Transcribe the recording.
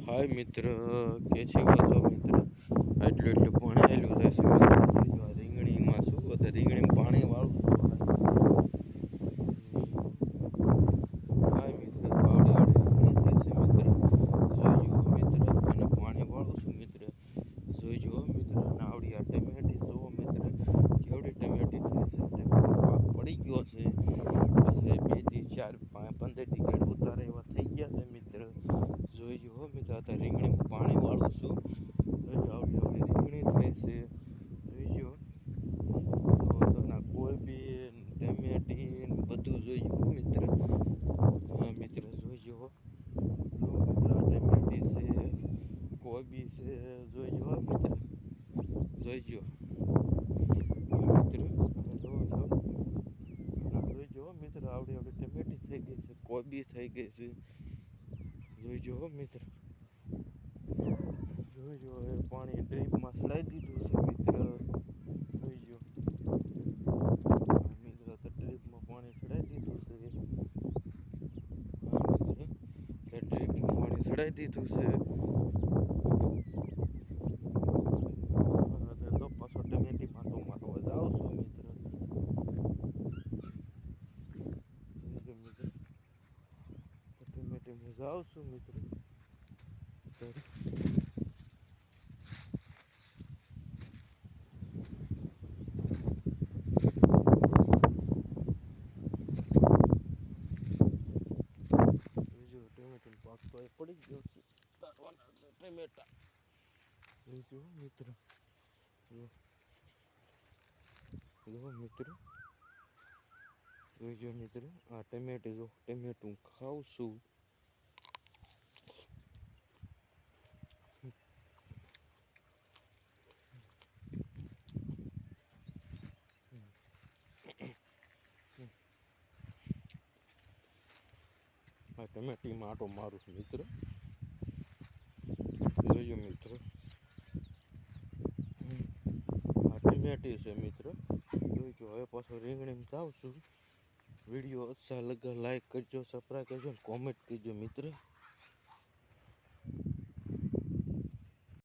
हाय मित्र कैसे हो तो मित्र એટલું એટલું ભણેલું રહેશે મિત્રો રીંગણીમાં શું હતું રીંગણીમાં પાણી વાળું હાય મિત્ર આવડે આવડે રહેશે મિત્ર જોઈજો મિત્ર અને પાણી વાળું છું મિત્ર જોઈજો મિત્ર નાવડી આ ટમેટી જુઓ મિત્ર કેવડી ટમેટી થઈ છે પાક પડી ગયો છે પછી 2 થી 4 15 દી ઉતારે એવા થઈ ગયા છે મિત્ર જોઈજો મિત્ર આ રીંગણીમાં પાણી વાળું છું જોઈજો આવડી આવડી રીંગણી થઈ છે જોઈજો તો ના કોબી ટમેટી બધું જોઈજો મિત્ર હા મિત્ર જોઈજો મિત્ર ટમેટી છે કોબી છે જોઈજો મિત્ર જોઈજો મિત્ર જોઈજો મિત્ર આવડી આવડી ટમેટી થઈ ગઈ છે કોબી થઈ ગઈ છે જોઈજો મિત્ર જોઈજો એ પાણી ડ્રીપમાં ચડાવી દીધું છે મિત્ર જોઈજો મિત્ર તો ડ્રીપમાં પાણી ચડાવી દીધું છે મિત્ર ડ્રીપમાં પાણી ચડાવી દીધું છે તો પાછો ટમેટીમાં તો મારવા જાઉં છું મિત્ર મિત્ર ટમેટીમાં જાઉં છું મિત્ર ટમેટો પાક તો પડી ગયો છે ટમેટા જોઈજો મિત્ર જો મિત્ર જોઈજો મિત્ર આ ટમેટું જો ટમેટું ખાઉં છું આ ટમેટીમાં આટો મારું છું મિત્ર જોઈજો મિત્ર આ ટમેટી છે મિત્ર જોઈજો હવે પાછો રીંગણીમાં જાઉં છું વિડીયો अच्छा लगा लाइक करजो सब्सक्राइब करजो कमेंट करजो मित्र।